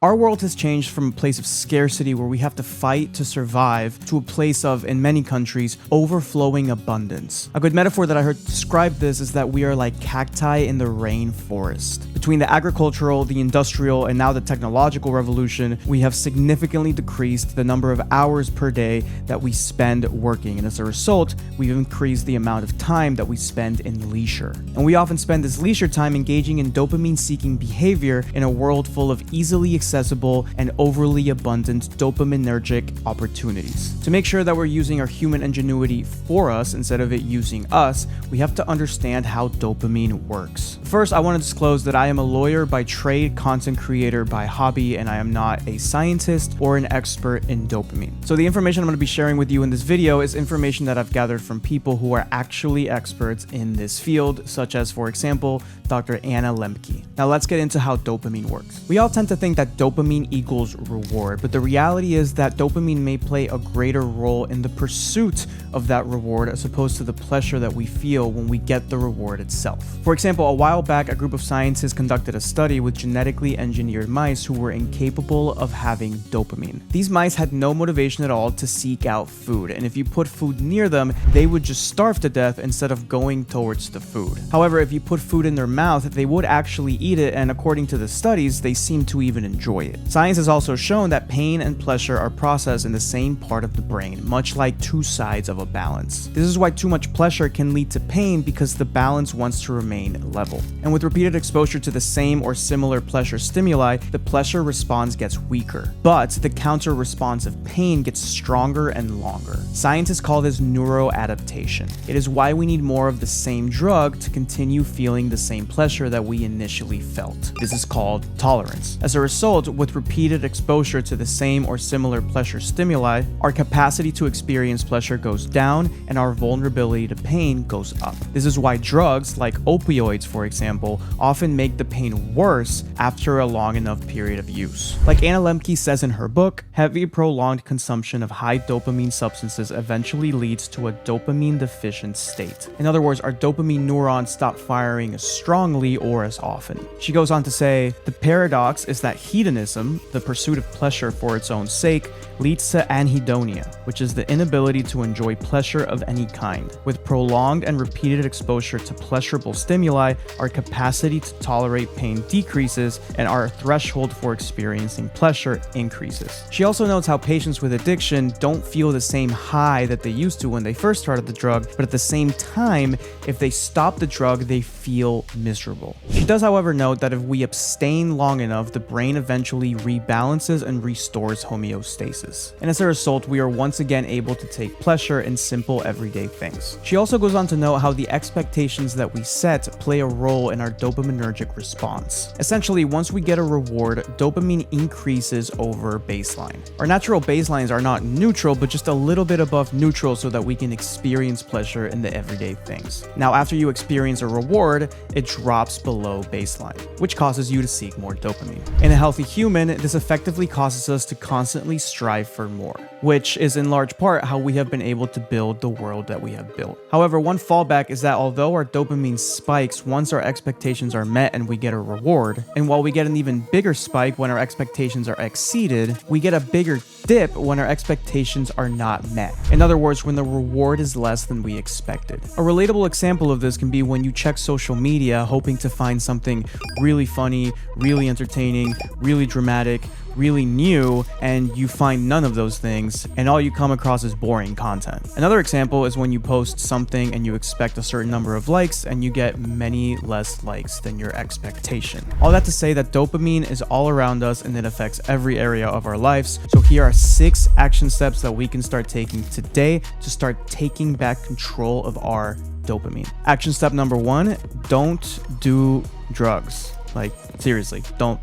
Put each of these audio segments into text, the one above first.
Our world has changed from a place of scarcity where we have to fight to survive to a place of, in many countries, overflowing abundance. A good metaphor that I heard describe this is that we are like cacti in the rainforest. Between the agricultural, the industrial, and now the technological revolution, we have significantly decreased the number of hours per day that we spend working, and as a result, we've increased the amount of time that we spend in leisure. And we often spend this leisure time engaging in dopamine-seeking behavior in a world full of easily accessible and overly abundant dopaminergic opportunities. To make sure that we're using our human ingenuity for us instead of it using us, we have to understand how dopamine works. First, I want to disclose that I am a lawyer by trade, content creator by hobby, and I am not a scientist or an expert in dopamine. So the information I'm going to be sharing with you in this video is information that I've gathered from people who are actually experts in this field, such as, for example, Dr. Anna Lembke. Now let's get into how dopamine works. We all tend to think that dopamine equals reward, but the reality is that dopamine may play a greater role in the pursuit of that reward as opposed to the pleasure that we feel when we get the reward itself. For example, a while back, a group of scientists conducted a study with genetically engineered mice who were incapable of having dopamine. These mice had no motivation at all to seek out food, and if you put food near them, they would just starve to death instead of going towards the food. However, if you put food in their mouth, they would actually eat it, and according to the studies, they seem to even enjoy it. Science has also shown that pain and pleasure are processed in the same part of the brain, much like two sides of a balance. This is why too much pleasure can lead to pain, because the balance wants to remain level. And with repeated exposure to the same or similar pleasure stimuli, the pleasure response gets weaker, but the counter response of pain gets stronger and longer. Scientists call this neuroadaptation. It is why we need more of the same drug to continue feeling the same pleasure that we initially felt. This is called tolerance. As a result, with repeated exposure to the same or similar pleasure stimuli, our capacity to experience pleasure goes down and our vulnerability to pain goes up. This is why drugs, like opioids for example, often make the pain worse after a long enough period of use. Like Anna Lembke says in her book, heavy prolonged consumption of high dopamine substances eventually leads to a dopamine deficient state. In other words, our dopamine neurons stop firing as strongly or as often. She goes on to say, the paradox is that hedonism, the pursuit of pleasure for its own sake, leads to anhedonia, which is the inability to enjoy pleasure of any kind. With prolonged and repeated exposure to pleasurable stimuli, our capacity to tolerate pain decreases and our threshold for experiencing pleasure increases. She also notes how patients with addiction don't feel the same high that they used to when they first started the drug, but at the same time, if they stop the drug, they feel miserable. She does, however, note that if we abstain long enough, the brain eventually rebalances and restores homeostasis. And as a result, we are once again able to take pleasure in simple everyday things. She also goes on to note how the expectations that we set play a role in our dopaminergic response. Essentially, once we get a reward, dopamine increases over baseline. Our natural baselines are not neutral, but just a little bit above neutral so that we can experience pleasure in the everyday things. Now, after you experience a reward, it drops below baseline, which causes you to seek more dopamine. In a healthy human, this effectively causes us to constantly strive for more, which is in large part how we have been able to build the world that we have built. However, one fallback is that although our dopamine spikes once our expectations are met and we get a reward, and while we get an even bigger spike when our expectations are exceeded, we get a bigger dip when our expectations are not met. In other words, when the reward is less than we expected. A relatable example of this can be when you check social media hoping to find something really funny, really entertaining, really dramatic, really new, and you find none of those things, and all you come across is boring content. Another example is when you post something and you expect a certain number of likes and you get many less likes than your expectation. All that to say that dopamine is all around us and it affects every area of our lives. So here are 6 action steps that we can start taking today to start taking back control of our dopamine. Action step number 1, don't do drugs. Like, seriously, don't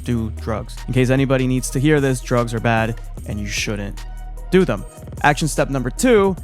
do drugs. In case anybody needs to hear this, drugs are bad and you shouldn't do them. Action step number 2,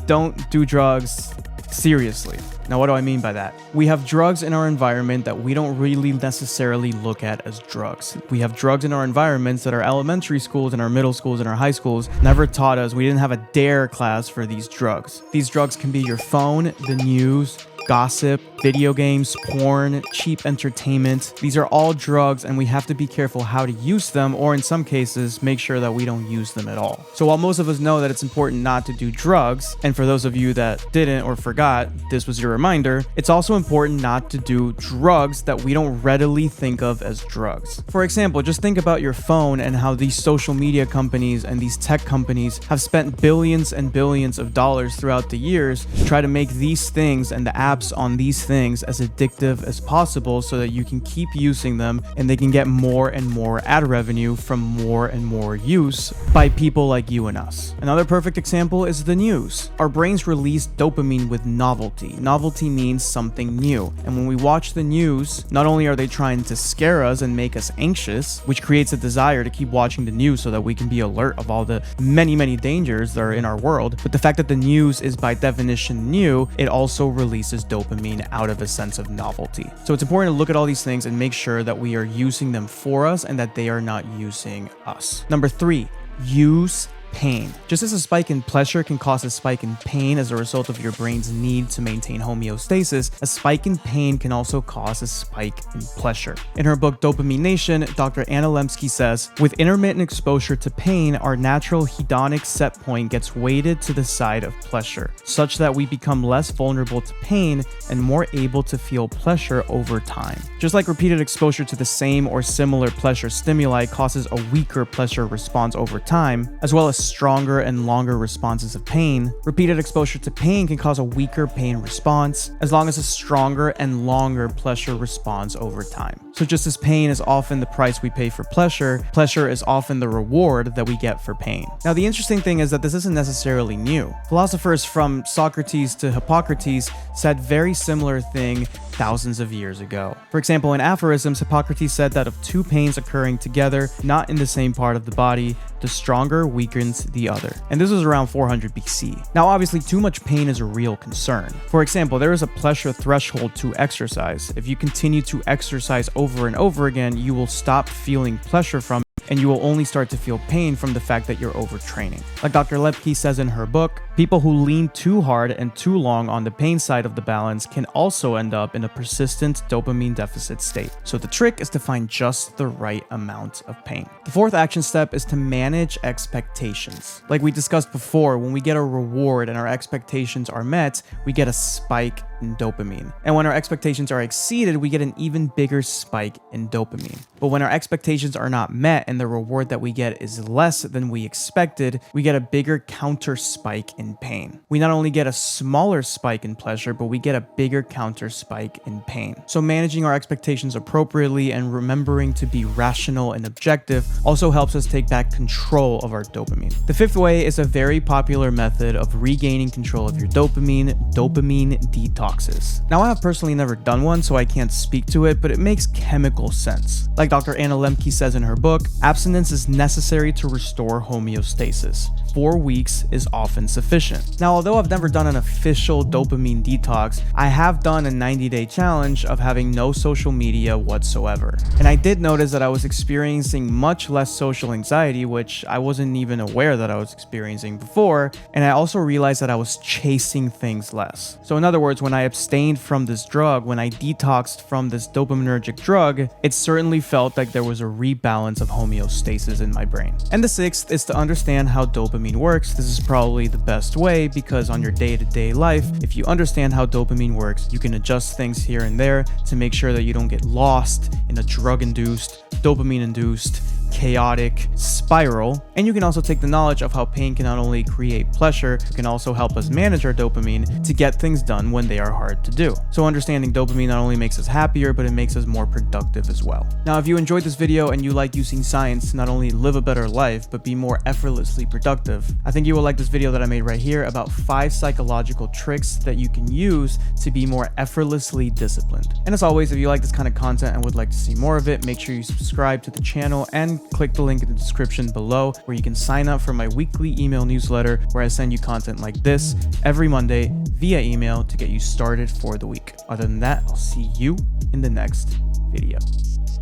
don't do drugs seriously. Now, what do I mean by that? We have drugs in our environment that we don't really necessarily look at as drugs. We have drugs in our environments that our elementary schools and our middle schools and our high schools never taught us. We didn't have a DARE class for these drugs. These drugs can be your phone, the news, gossip, video games, porn, cheap entertainment. These are all drugs, and we have to be careful how to use them, or in some cases, make sure that we don't use them at all. So while most of us know that it's important not to do drugs, and for those of you that didn't or forgot, this was your reminder, it's also important not to do drugs that we don't readily think of as drugs. For example, just think about your phone and how these social media companies and these tech companies have spent billions and billions of dollars throughout the years to try to make these things and the apps on these things as addictive as possible so that you can keep using them and they can get more and more ad revenue from more and more use by people like you and us. Another perfect example is the news. Our brains release dopamine with novelty. Novelty means something new. And when we watch the news, not only are they trying to scare us and make us anxious, which creates a desire to keep watching the news so that we can be alert of all the many dangers that are in our world, but the fact that the news is by definition new, it also releases dopamine out of a sense of novelty. So it's important to look at all these things and make sure that we are using them for us and that they are not using us. Number 3, use pain. Just as a spike in pleasure can cause a spike in pain as a result of your brain's need to maintain homeostasis, a spike in pain can also cause a spike in pleasure. In her book Dopamine Nation, Dr. Anna Lemsky says, with intermittent exposure to pain, our natural hedonic set point gets weighted to the side of pleasure, such that we become less vulnerable to pain and more able to feel pleasure over time. Just like repeated exposure to the same or similar pleasure stimuli causes a weaker pleasure response over time, as well as stronger and longer responses of pain, repeated exposure to pain can cause a weaker pain response, as long as a stronger and longer pleasure response over time. So just as pain is often the price we pay for pleasure, pleasure is often the reward that we get for pain. Now, the interesting thing is that this isn't necessarily new. Philosophers from Socrates to Hippocrates said very similar thing thousands of years ago. For example, in aphorisms, Hippocrates said that of two pains occurring together, not in the same part of the body, the stronger weakens the other. And this was around 400 BC. Now, obviously, too much pain is a real concern. For example, there is a pleasure threshold to exercise. If you continue to exercise over and over again, you will stop feeling pleasure from it, and you will only start to feel pain from the fact that you're overtraining. Like Dr. Lemke says in her book, people who lean too hard and too long on the pain side of the balance can also end up in a persistent dopamine deficit state. So the trick is to find just the right amount of pain. The fourth action step is to manage expectations. Like we discussed before, when we get a reward and our expectations are met, we get a spike in dopamine. And when our expectations are exceeded, we get an even bigger spike in dopamine. But when our expectations are not met and the reward that we get is less than we expected, we get a bigger counter spike in pain. We not only get a smaller spike in pleasure, but we get a bigger counter spike in pain. So managing our expectations appropriately and remembering to be rational and objective also helps us take back control of our dopamine. The fifth way is a very popular method of regaining control of your dopamine detoxes. Now, I have personally never done one, so I can't speak to it, but it makes chemical sense. Like Dr. Anna Lemke says in her book, abstinence is necessary to restore homeostasis. 4 weeks is often sufficient. Now, although I've never done an official dopamine detox, I have done a 90-day challenge of having no social media whatsoever. And I did notice that I was experiencing much less social anxiety, which I wasn't even aware that I was experiencing before. And I also realized that I was chasing things less. So in other words, when I abstained from this drug, when I detoxed from this dopaminergic drug, it certainly felt like there was a rebalance of homeostasis in my brain. And the sixth is to understand how dopamine works. This is probably the best way because on your day-to-day life, if you understand how dopamine works, you can adjust things here and there to make sure that you don't get lost in a drug-induced, dopamine-induced, chaotic spiral. And you can also take the knowledge of how pain can not only create pleasure, it can also help us manage our dopamine to get things done when they are hard to do. So understanding dopamine not only makes us happier, but it makes us more productive as well. Now, if you enjoyed this video and you like using science to not only live a better life, but be more effortlessly productive, I think you will like this video that I made right here about 5 psychological tricks that you can use to be more effortlessly disciplined. And as always, if you like this kind of content and would like to see more of it, make sure you subscribe to the channel and click the link in the description below where you can sign up for my weekly email newsletter where I send you content like this every Monday via email to get you started for the week. Other than that, I'll see you in the next video.